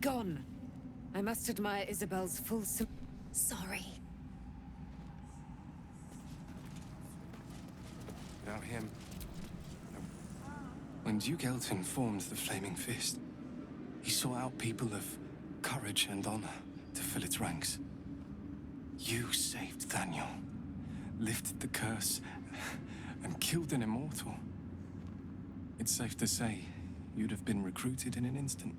gone. I must admire Isabel's Sorry. Without him... When Duke Elton formed the Flaming Fist, he sought out people of courage and honor to fill its ranks. You saved Daniel, lifted the curse, and killed an immortal. It's safe to say you'd have been recruited in an instant.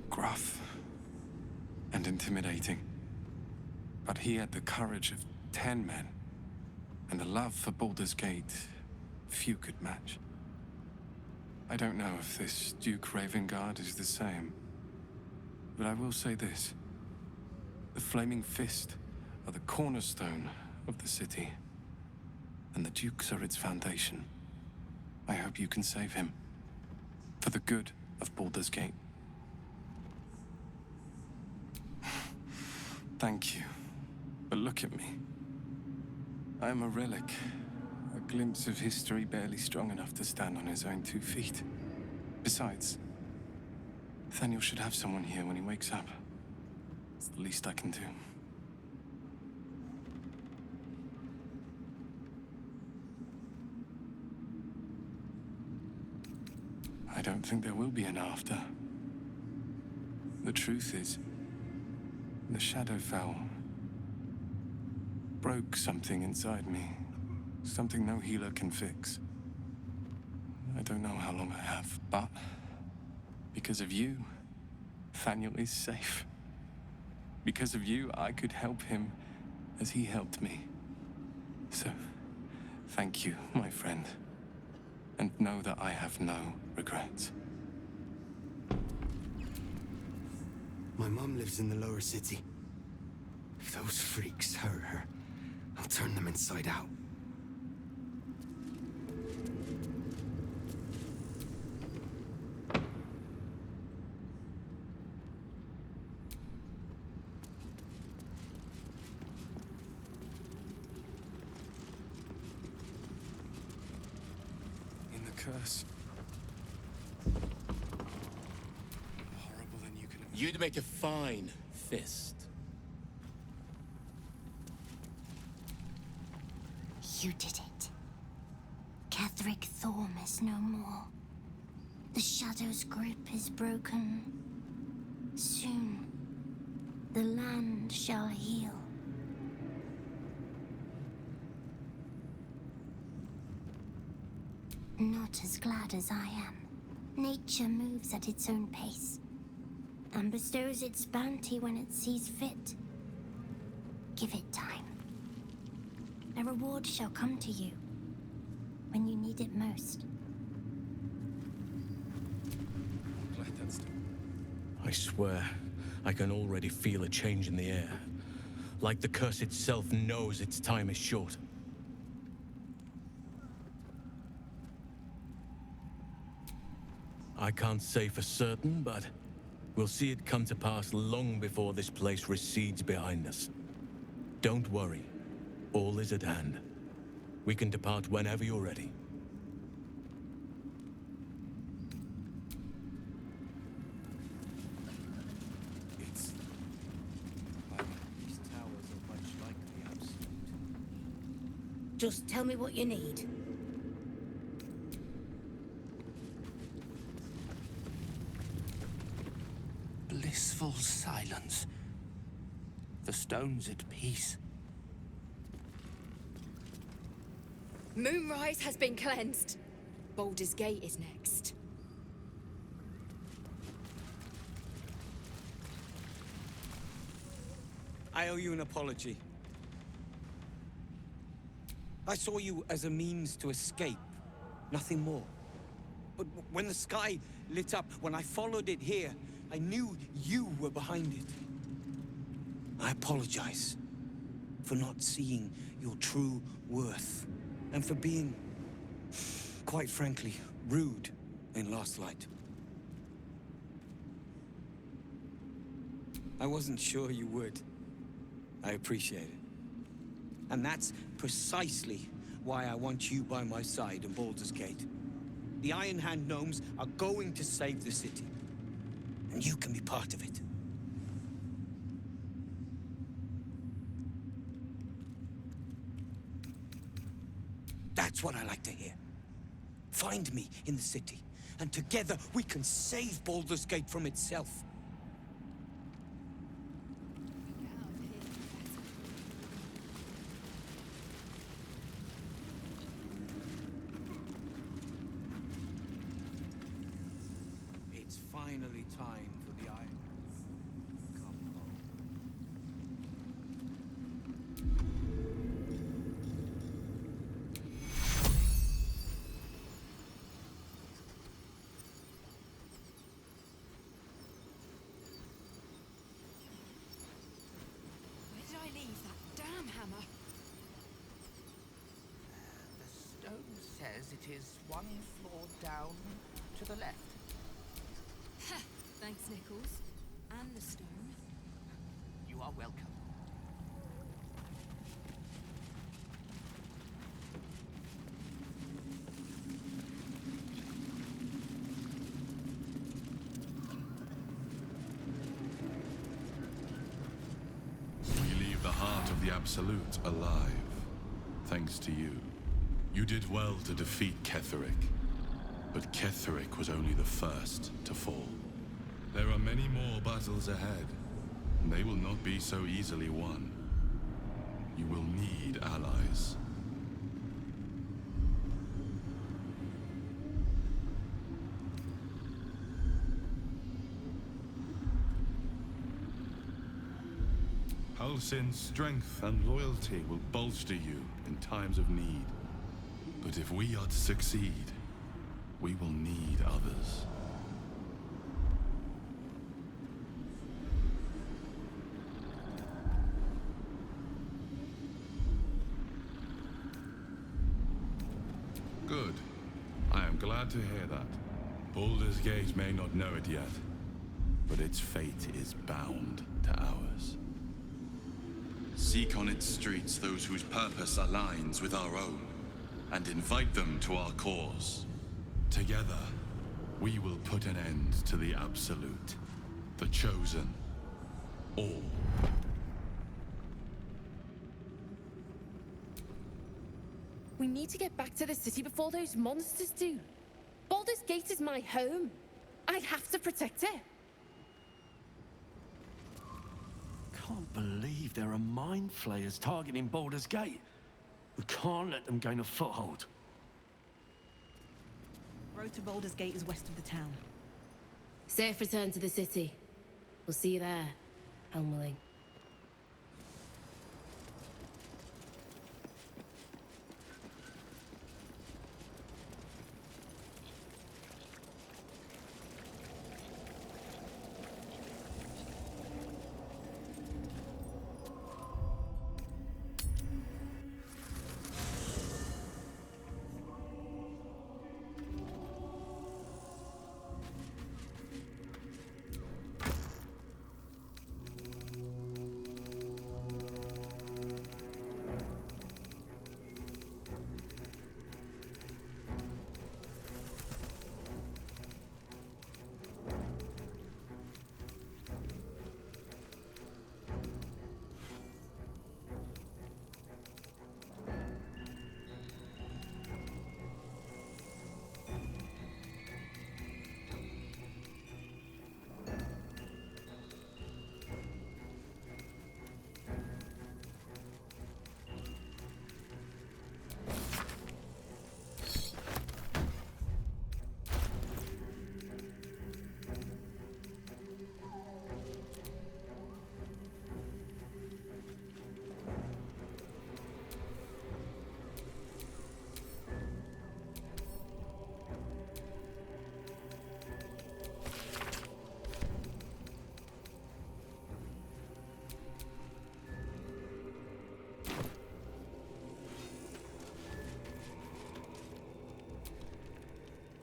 Gruff and intimidating. But he had the courage of 10 men, and a love for Baldur's Gate few could match. I don't know if this Duke Ravengard is the same, but I will say this. The Flaming Fist are the cornerstone of the city, and the Dukes are its foundation. I hope you can save him, for the good of Baldur's Gate. Thank you, but look at me. I am a relic, a glimpse of history barely strong enough to stand on his own 2 feet. Besides, Nathaniel should have someone here when he wakes up. It's the least I can do. I don't think there will be an after. The truth is, the Shadowfell broke something inside me. Something no healer can fix. I don't know how long I have, but because of you, Nathaniel is safe. Because of you, I could help him as he helped me. So, thank you, my friend. And know that I have no regrets. My mom lives in the lower city. If those freaks hurt her, I'll turn them inside out. In the curse. Horrible than you can imagine. You'd make a fine fist. You did it. Catherick Thorm is no more. The Shadow's grip is broken. Soon, the land shall heal. Not as glad as I am. Nature moves at its own pace, and bestows its bounty when it sees fit. Give it time. A reward shall come to you when you need it most. I swear, I can already feel a change in the air. Like the curse itself knows its time is short. I can't say for certain, but we'll see it come to pass long before this place recedes behind us. Don't worry. All is at hand. We can depart whenever you're ready. It's... These towers are much like the absolute. Just tell me what you need. Blissful silence. The stone's at peace. Moonrise has been cleansed. Baldur's Gate is next. I owe you an apology. I saw you as a means to escape, nothing more. But when the sky lit up, when I followed it here, I knew you were behind it. I apologize for not seeing your true worth, and for being, quite frankly, rude in Last Light. I wasn't sure you would. I appreciate it. And that's precisely why I want you by my side in Baldur's Gate. The Iron Hand gnomes are going to save the city. And you can be part of it. That's what I like to hear. Find me in the city, and together we can save Baldur's Gate from itself. It's finally time for the Iron. Come home. Where did I leave that damn hammer? The stone says it is one floor down to the left. Ha! Thanks, Nichols. And the stone. You are welcome. We leave the heart of the Absolute alive, thanks to you. You did well to defeat Ketheric, but Ketheric was only the first to fall. There are many more battles ahead, and they will not be so easily won. You will need allies. Halsin's strength and loyalty will bolster you in times of need. But if we are to succeed, we will need others. Good. I am glad to hear that. Baldur's Gate may not know it yet, but its fate is bound to ours. Seek on its streets those whose purpose aligns with our own, and invite them to our cause. Together, we will put an end to the Absolute, the Chosen, all. We need to get back to the city before those monsters do. Baldur's Gate is my home. I have to protect it. Can't believe there are mind flayers targeting Baldur's Gate. We can't let them gain a foothold. Road to Baldur's Gate is west of the town. Safe return to the city. We'll see you there, Elmerling.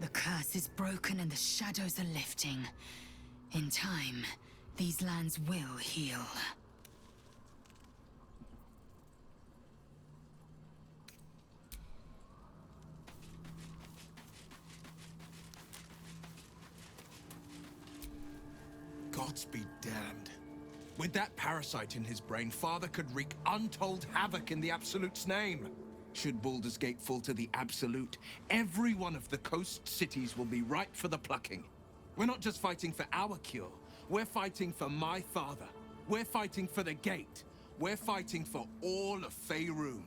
The curse is broken and the shadows are lifting. In time, these lands will heal. Gods be damned. With that parasite in his brain, Father could wreak untold havoc in the Absolute's name. Should Baldur's Gate fall to the Absolute, every one of the coast cities will be ripe for the plucking. We're not just fighting for our cure. We're fighting for my father. We're fighting for the Gate. We're fighting for all of Faerun.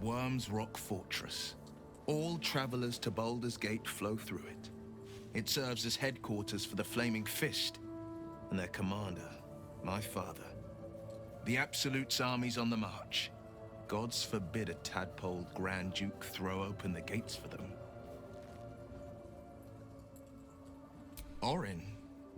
Worm's Rock Fortress. All travelers to Baldur's Gate flow through it. It serves as headquarters for the Flaming Fist, and their commander, my father. The Absolute's army's on the march. Gods forbid a tadpole Grand Duke throw open the gates for them. Orin,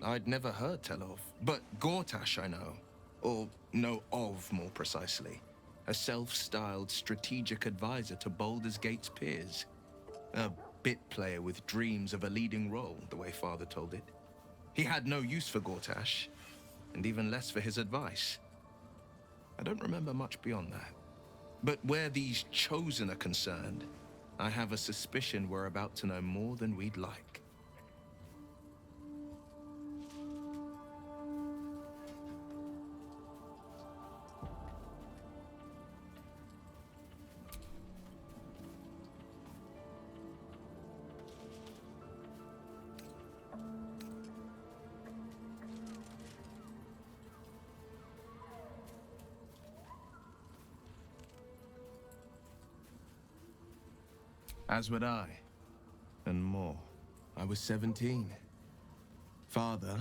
I'd never heard tell of, but Gortash I know. Or know of, more precisely. A self-styled strategic advisor to Baldur's Gate's peers. A bit player with dreams of a leading role, the way Father told it. He had no use for Gortash, and even less for his advice. I don't remember much beyond that. But where these Chosen are concerned, I have a suspicion we're about to know more than we'd like. As would I, and more. I was 17. Father,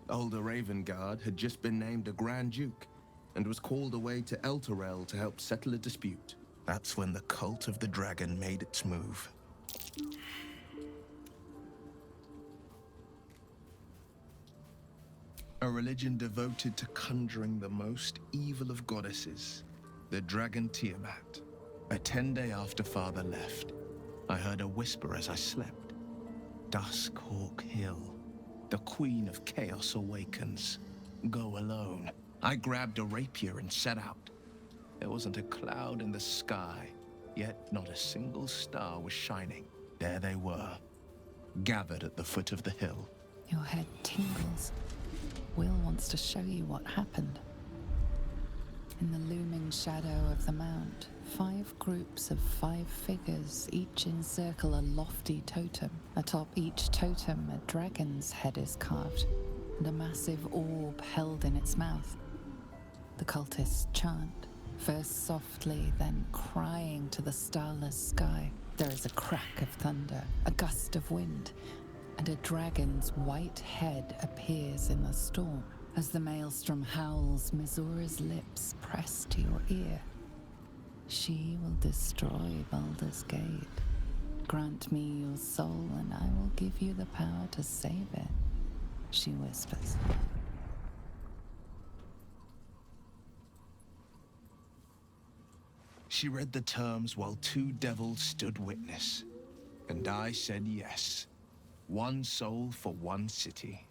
older Ravengard, had just been named a Grand Duke and was called away to Elturel to help settle a dispute. That's when the cult of the dragon made its move. A religion devoted to conjuring the most evil of goddesses, the dragon Tiamat. A 10-day after Father left, I heard a whisper as I slept. Duskhawk Hill, the Queen of Chaos awakens. Go alone. I grabbed a rapier and set out. There wasn't a cloud in the sky, yet not a single star was shining. There they were, gathered at the foot of the hill. Your head tingles. Will wants to show you what happened. In the looming shadow of the mount, 5 groups of 5 figures each encircle a lofty totem. Atop each totem, a dragon's head is carved, and a massive orb held in its mouth. The cultists chant, first softly, then crying to the starless sky. There is a crack of thunder, a gust of wind, and a dragon's white head appears in the storm. As the maelstrom howls, Mizora's lips press to your ear. She will destroy Baldur's Gate. Grant me your soul, and I will give you the power to save it, she whispers. She read the terms while 2 devils stood witness, and I said yes. 1 soul for 1 city.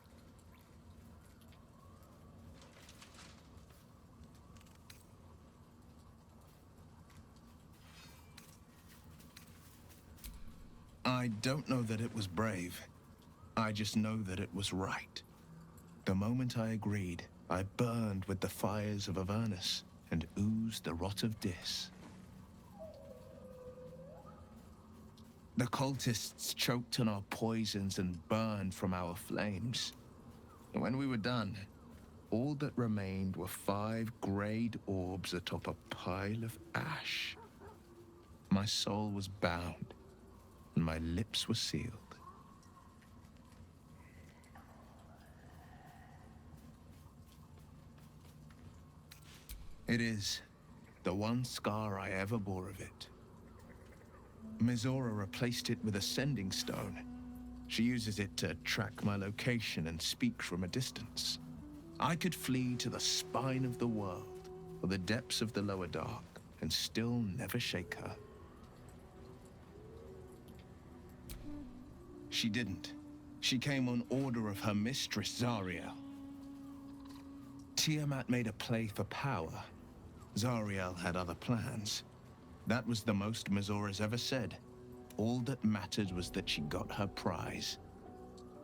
I don't know that it was brave. I just know that it was right. The moment I agreed, I burned with the fires of Avernus and oozed the rot of Dis. The cultists choked on our poisons and burned from our flames. And when we were done, all that remained were 5 grayed orbs atop a pile of ash. My soul was bound, and my lips were sealed. It is the one scar I ever bore of it. Mizora replaced it with a sending stone. She uses it to track my location and speak from a distance. I could flee to the spine of the world, or the depths of the lower dark, and still never shake her. She didn't. She came on order of her mistress, Zariel. Tiamat made a play for power. Zariel had other plans. That was the most Mazora's ever said. All that mattered was that she got her prize.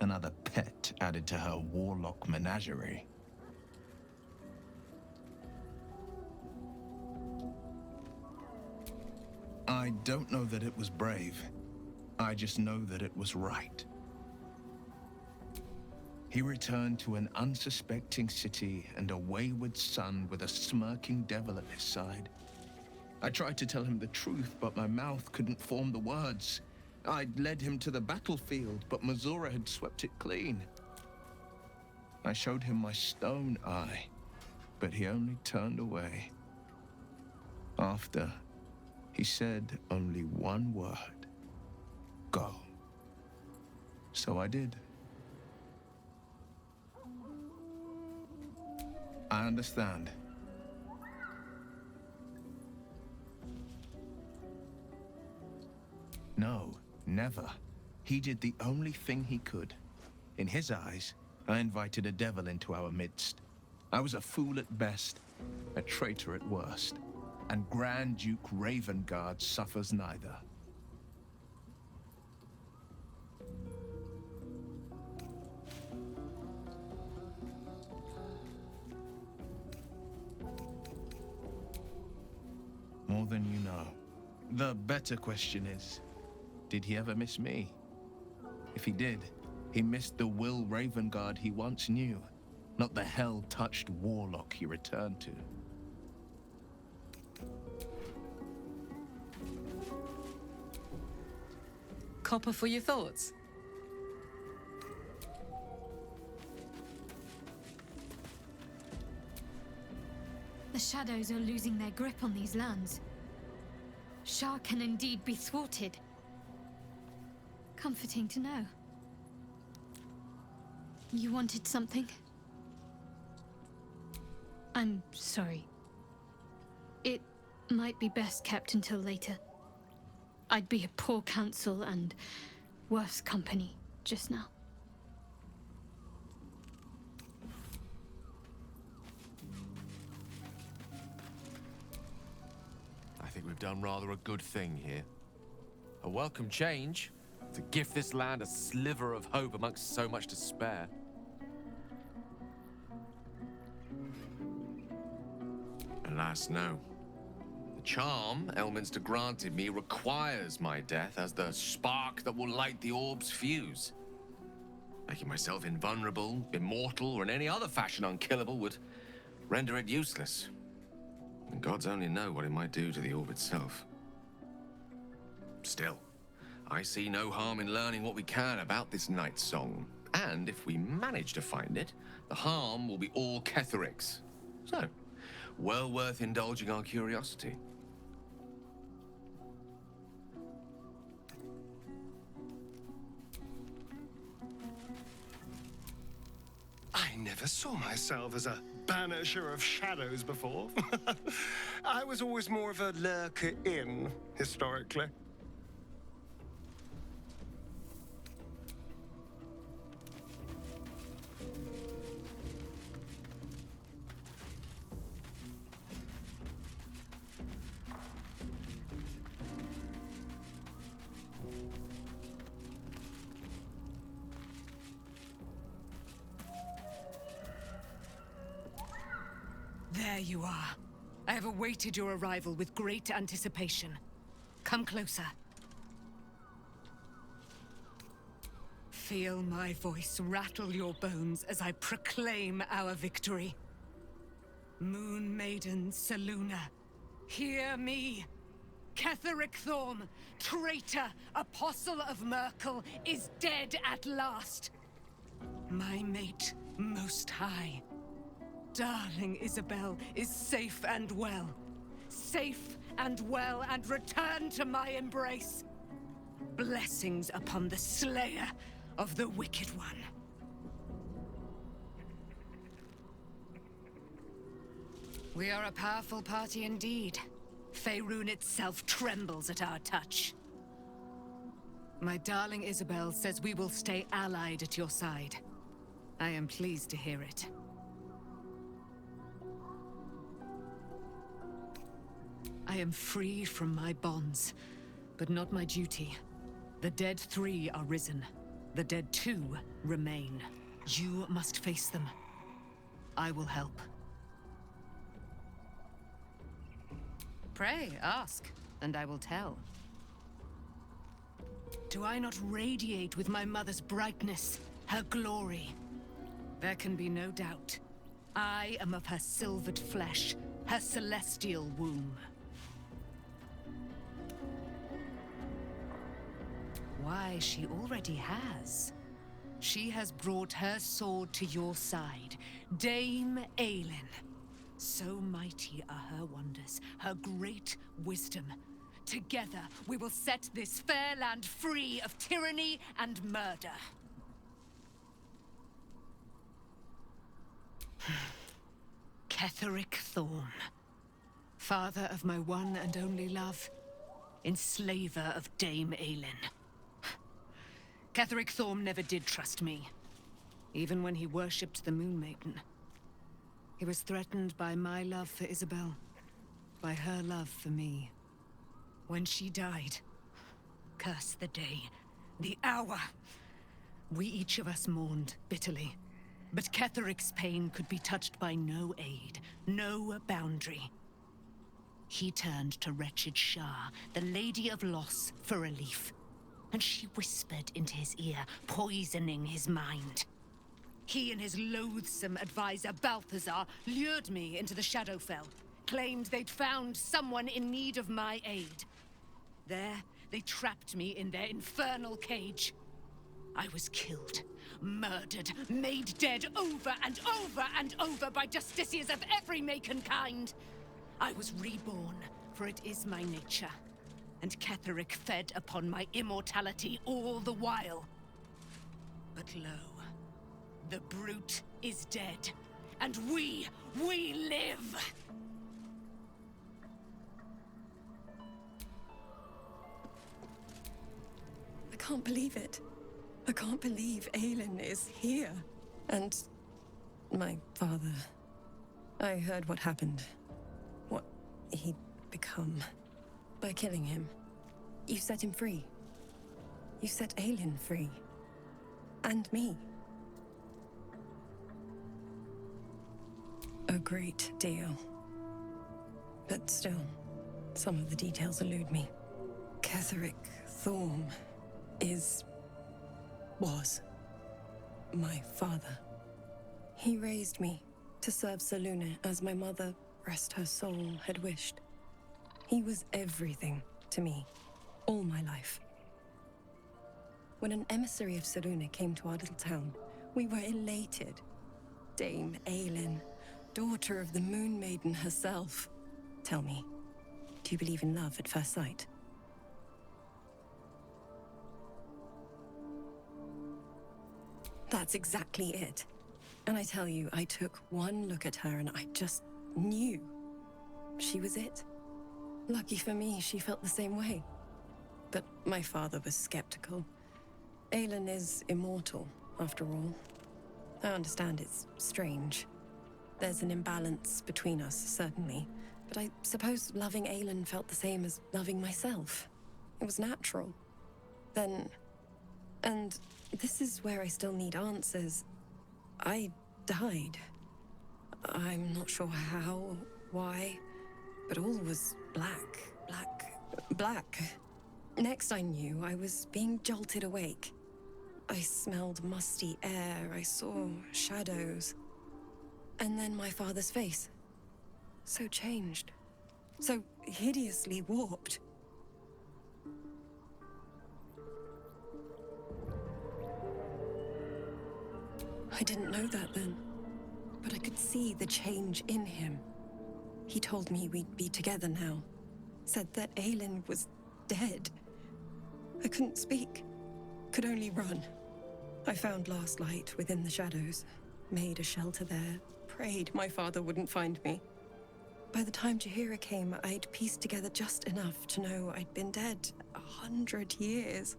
Another pet added to her warlock menagerie. I don't know that it was brave. I just know that it was right. He returned to an unsuspecting city and a wayward son with a smirking devil at his side. I tried to tell him the truth, but my mouth couldn't form the words. I'd led him to the battlefield, but Mazora had swept it clean. I showed him my stone eye, but he only turned away. After, he said only one word. Go. So I did. I understand. No, never. He did the only thing he could. In his eyes, I invited a devil into our midst. I was a fool at best, a traitor at worst, and Grand Duke Ravengard suffers neither. More than you know. The better question is, did he ever miss me? If he did, he missed the Will Ravengard he once knew, not the hell-touched warlock he returned to. Copper for your thoughts? The shadows are losing their grip on these lands. Shah can indeed be thwarted. Comforting to know. You wanted something? I'm sorry. It might be best kept until later. I'd be a poor counsel and worse company just now. I think we've done rather a good thing here. A welcome change to give this land a sliver of hope amongst so much despair. Alas, no. The charm Elminster granted me requires my death as the spark that will light the orb's fuse. Making myself invulnerable, immortal, or in any other fashion unkillable would render it useless. And gods only know what it might do to the orb itself. Still, I see no harm in learning what we can about this night song. And if we manage to find it, the harm will be all Ketheric's. So, well worth indulging our curiosity. I never saw myself as a banisher of shadows before. I was always more of a lurker-in, historically. There you are. I have awaited your arrival with great anticipation. Come closer. Feel my voice rattle your bones as I proclaim our victory. Moon Maiden Selûne, hear me. Ketheric Thorm, traitor, apostle of Merkel, is dead at last. My mate, Most High. Darling Isabel is safe and well. Safe and well, and returned to my embrace. Blessings upon the slayer of the Wicked One. We are a powerful party indeed. Faerun itself trembles at our touch. My darling Isabel says we will stay allied at your side. I am pleased to hear it. I am free from my bonds, but not my duty. The dead 3 are risen. The dead 2 remain. You must face them. I will help. Pray, ask, and I will tell. Do I not radiate with my mother's brightness, her glory? There can be no doubt. I am of her silvered flesh, her celestial womb. Why, she already has. She has brought her sword to your side, Dame Aelin. So mighty are her wonders, her great wisdom. Together, we will set this fair land free of tyranny and murder. Ketheric Thorm, father of my one and only love, enslaver of Dame Aelin. Ketheric Thorm never did trust me, even when he worshipped the Moon Maiden. He was threatened by my love for Isabel, by her love for me. When she died, curse the day, the hour. We each of us mourned bitterly, but Ketheric's pain could be touched by no aid, no boundary. He turned to wretched Shah, the Lady of Loss, for relief, and she whispered into his ear, poisoning his mind. He and his loathsome advisor, Balthazar, lured me into the Shadowfell, claimed they'd found someone in need of my aid. There, they trapped me in their infernal cage. I was killed, murdered, made dead over and over and over by justiciars of every make and kind. I was reborn, for it is my nature. And Ketheric fed upon my immortality all the while. But lo, the brute is dead, and we live! I can't believe it. I can't believe Aelin is here. And my father. I heard what happened. What he'd become. By killing him. You set him free. You set Aelin free. And me. A great deal. But still, some of the details elude me. Ketheric Thorm was my father. He raised me to serve Selûne as my mother, rest her soul, had wished. He was everything to me, all my life. When an emissary of Selûne came to our little town, we were elated. Dame Aelin, daughter of the Moon Maiden herself. Tell me, do you believe in love at first sight? That's exactly it. And I tell you, I took one look at her and I just knew. She was it. Lucky for me, she felt the same way. But my father was skeptical. Aelin is immortal, after all. I understand it's strange. There's an imbalance between us, certainly. But I suppose loving Aelin felt the same as loving myself. It was natural. Then... And this is where I still need answers. I died. I'm not sure how, why, but all was black. Next I knew, I was being jolted awake. I smelled musty air, I saw shadows. And then my father's face. So changed. So hideously warped. I didn't know that then, but I could see the change in him. He told me we'd be together now. Said that Aelin was dead. I couldn't speak, could only run. I found last light within the shadows, made a shelter there, prayed my father wouldn't find me. By the time Jaheira came, I'd pieced together just enough to know I'd been dead 100 years.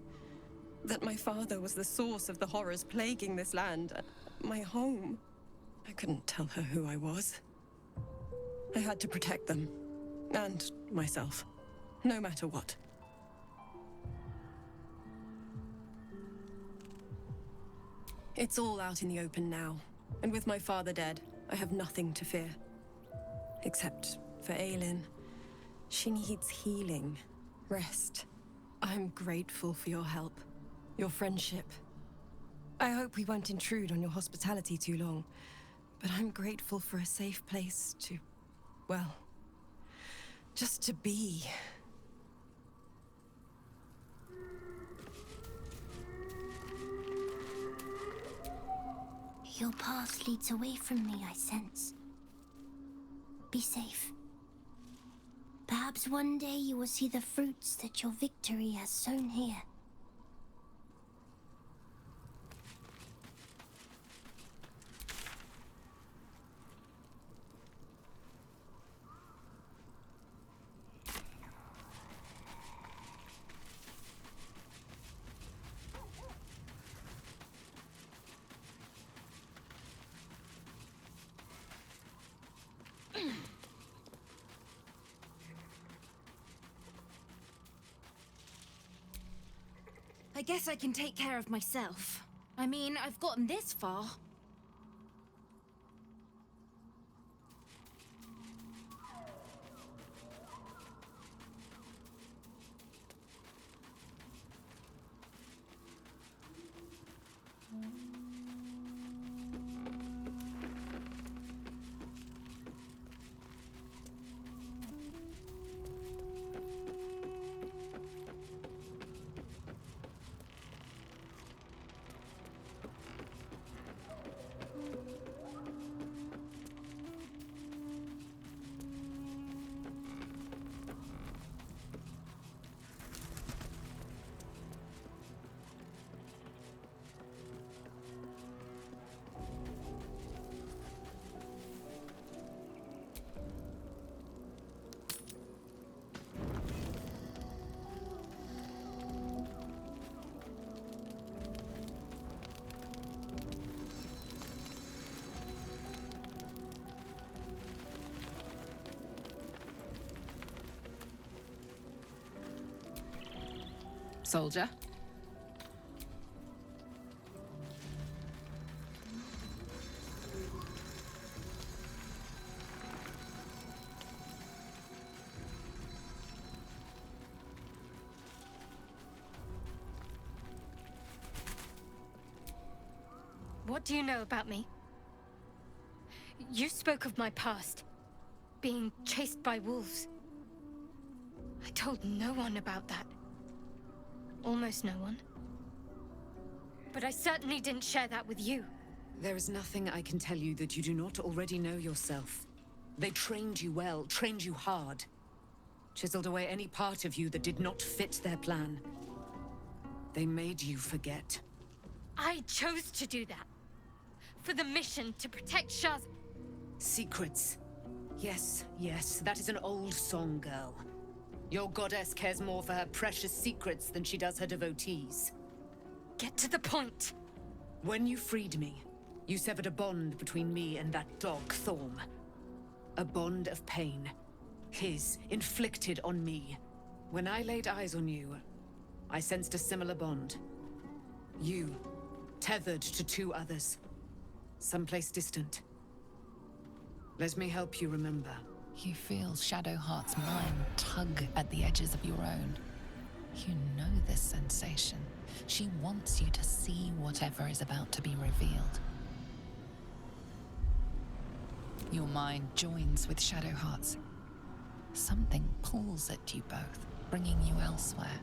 That my father was the source of the horrors plaguing this land, my home. I couldn't tell her who I was. I had to protect them, and myself, no matter what. It's all out in the open now, and with my father dead, I have nothing to fear. Except for Aelin. She needs healing, rest. I'm grateful for your help, your friendship. I hope we won't intrude on your hospitality too long, but I'm grateful for a safe place to, well, just to be. Your path leads away from me, I sense. Be safe. Perhaps one day you will see the fruits that your victory has sown here. I guess I can take care of myself. I mean, I've gotten this far. Soldier. What do you know about me? You spoke of my past, being chased by wolves. I told no one about that. Almost no one. But I certainly didn't share that with you. There is nothing I can tell you that you do not already know yourself. They trained you well, trained you hard. Chiseled away any part of you that did not fit their plan. They made you forget. I chose to do that. For the mission to protect Shaz. Secrets. Yes, yes, that is an old song, girl. Your goddess cares more for her precious secrets than she does her devotees. Get to the point. When you freed me, you severed a bond between me and that dog, Thorm. A bond of pain. His, inflicted on me. When I laid eyes on you, I sensed a similar bond. You, tethered to two others. Someplace distant. Let me help you remember. You feel Shadowheart's mind tug at the edges of your own. You know this sensation. She wants you to see whatever is about to be revealed. Your mind joins with Shadowheart's. Something pulls at you both, bringing you elsewhere.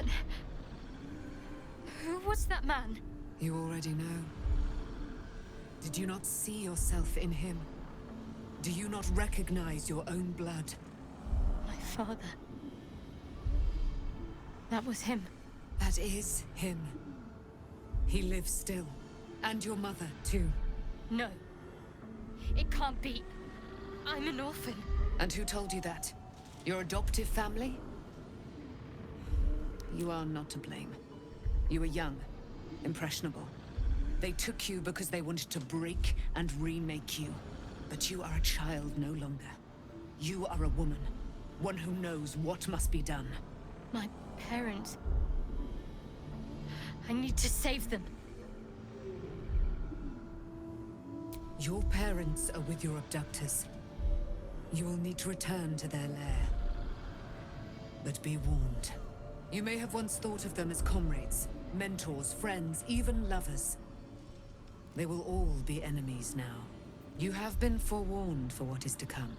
What? Who was that man? You already know. Did you not see yourself in him? Do you not recognize your own blood? My father. That was him. That is him. He lives still. And your mother, too. No. It can't be. I'm an orphan. And who told you that? Your adoptive family? You are not to blame. You were young, impressionable. They took you because they wanted to break and remake you. But you are a child no longer. You are a woman. One who knows what must be done. My parents. I need to save them. Your parents are with your abductors. You will need to return to their lair. But be warned. You may have once thought of them as comrades, mentors, friends, even lovers. They will all be enemies now. You have been forewarned for what is to come,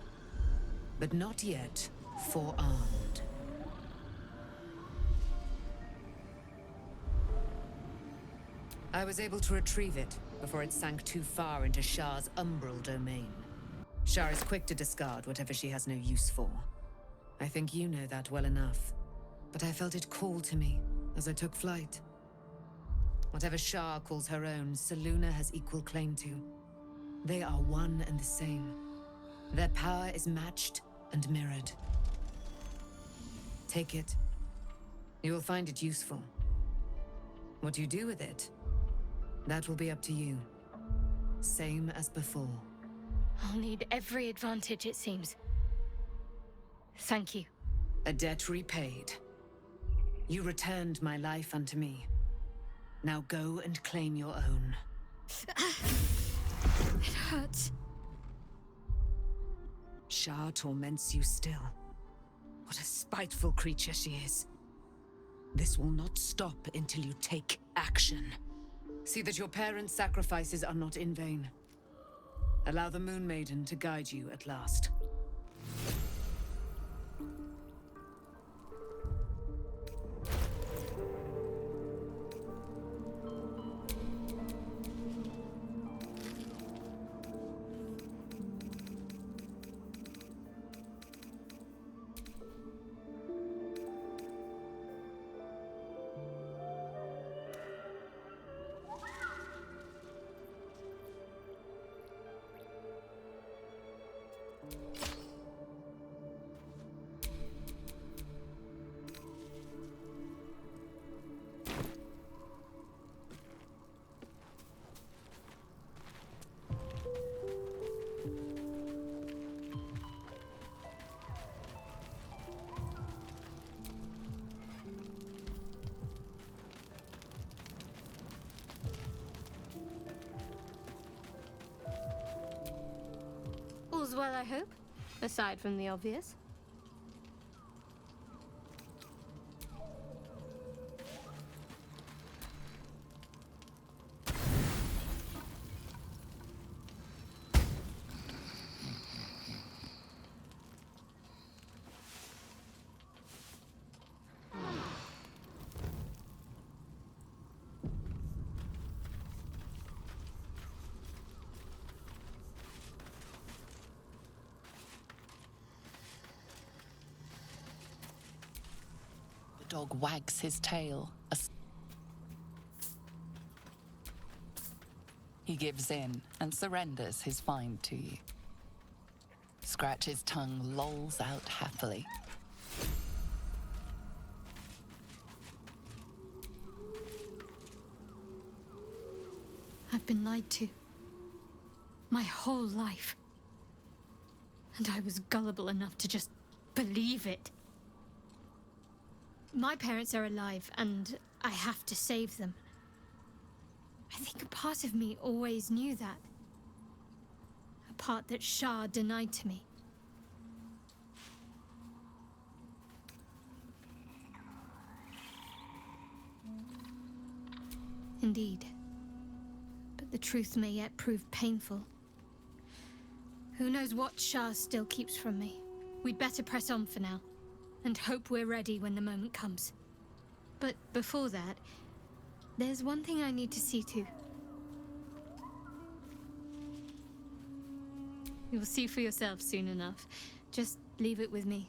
but not yet forearmed. I was able to retrieve it before it sank too far into Shah's umbral domain. Shah is quick to discard whatever she has no use for. I think you know that well enough, but I felt it call to me as I took flight. Whatever Shah calls her own, Selûne has equal claim to. They are one and the same. Their power is matched and mirrored. Take it. You will find it useful. What you do with it, that will be up to you. Same as before. I'll need every advantage, it seems. Thank you. A debt repaid. You returned my life unto me. Now go and claim your own. It hurts. Shah torments you still. What a spiteful creature she is. This will not stop until you take action. See that your parents' sacrifices are not in vain. Allow the Moon Maiden to guide you at last. All's well, I hope, aside from the obvious. The dog wags his tail. He gives in and surrenders his find to you. Scratch's tongue lolls out happily. I've been lied to. My whole life. And I was gullible enough to just believe it. My parents are alive, and I have to save them. I think a part of me always knew that. A part that Shah denied to me. Indeed. But the truth may yet prove painful. Who knows what Shah still keeps from me? We'd better press on for now, and hope we're ready when the moment comes. But before that, there's one thing I need to see to. You'll see for yourself soon enough. Just leave it with me.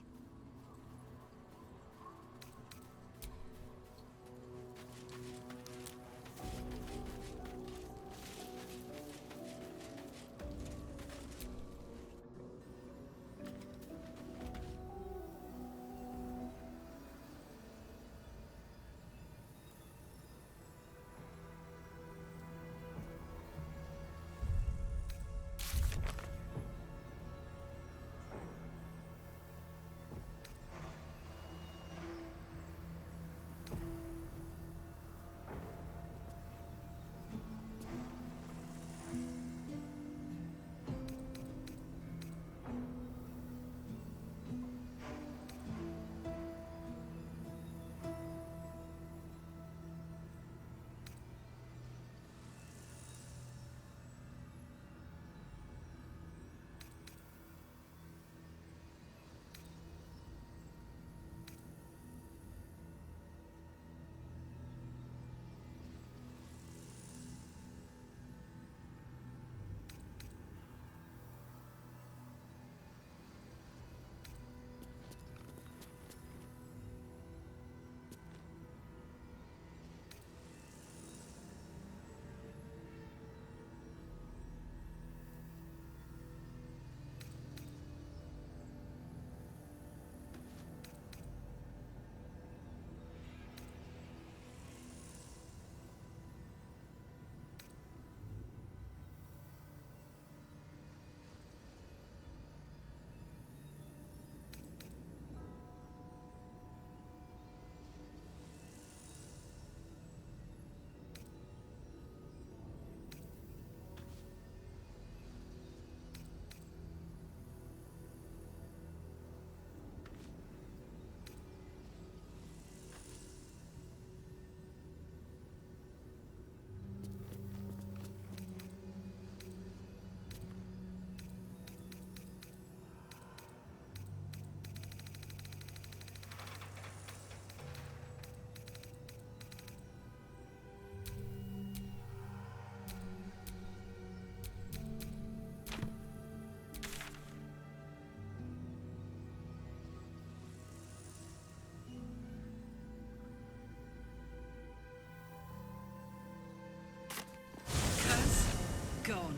Gone.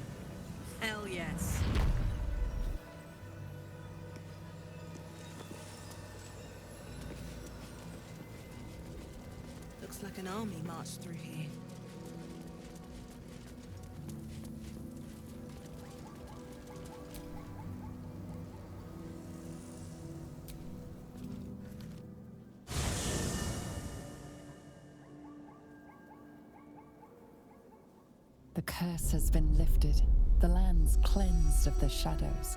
Hell yes. Looks like an army marched through here. The curse has been lifted, the lands cleansed of the shadows.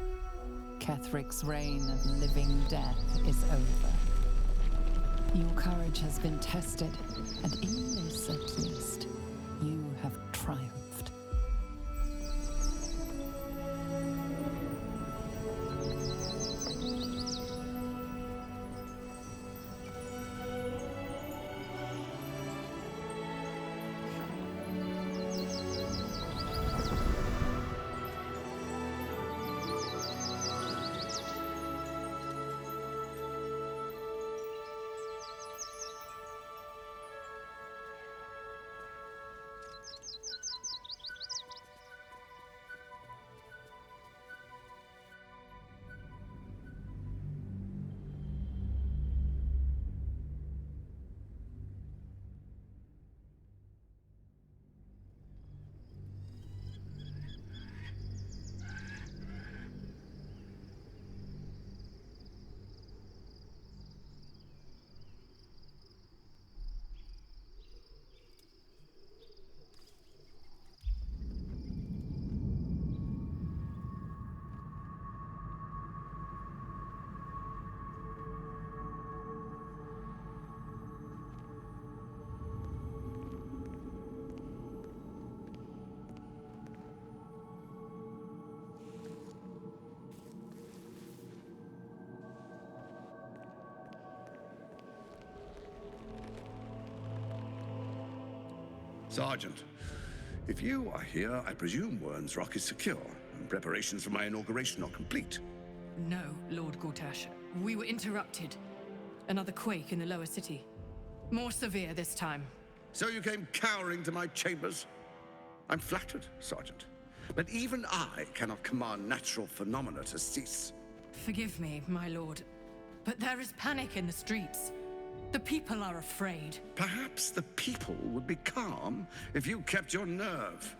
Kethric's reign of living death is over. Your courage has been tested, and in this at least, you have triumphed. Sergeant, if you are here, I presume Wern's Rock is secure, and preparations for my inauguration are complete. No, Lord Gortash. We were interrupted. Another quake in the lower city. More severe this time. So you came cowering to my chambers? I'm flattered, Sergeant. But even I cannot command natural phenomena to cease. Forgive me, my lord, but there is panic in the streets. The people are afraid. Perhaps the people would be calm if you kept your nerve.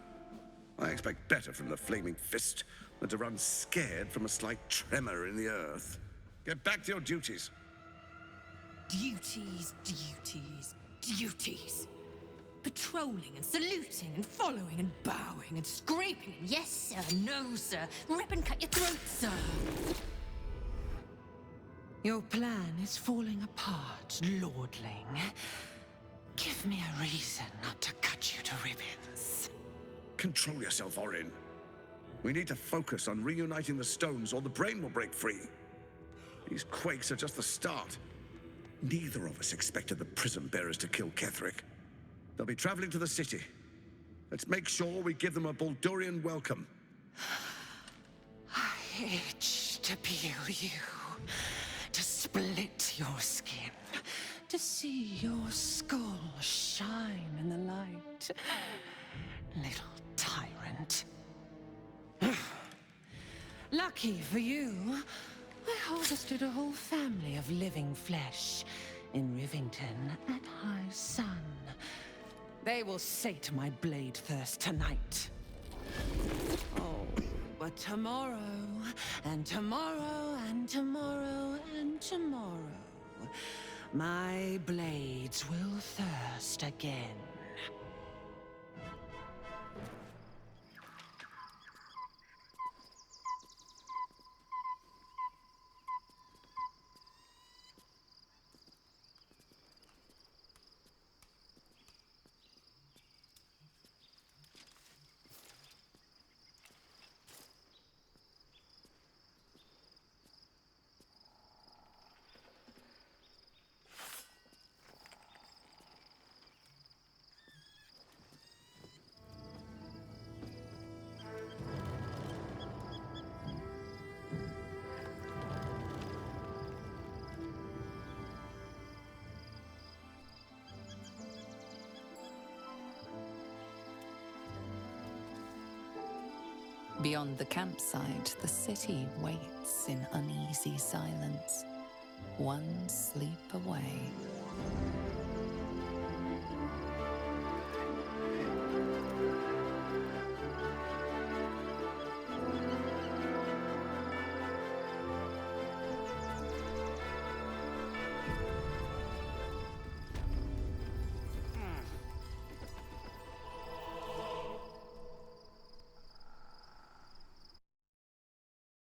I expect better from the Flaming Fist than to run scared from a slight tremor in the earth. Get back to your duties. Duties, duties, duties. Patrolling and saluting and following and bowing and scraping and yes sir, no sir, rip and cut your throat, sir. Your plan is falling apart, lordling. Give me a reason not to cut you to ribbons. Control yourself, Orin. We need to focus on reuniting the stones or the brain will break free. These quakes are just the start. Neither of us expected the prism bearers to kill Ketheric. They'll be traveling to the city. Let's make sure we give them a Baldurian welcome. I itch to peel you, to split your skin, to see your skull shine in the light. Little tyrant. Lucky for you, I harvested a whole family of living flesh in Rivington at high sun. They will sate my blade thirst tonight. Oh, but tomorrow, and tomorrow, and tomorrow, and tomorrow, my blades will thirst again. Beyond the campsite, the city waits in uneasy silence, one sleep away.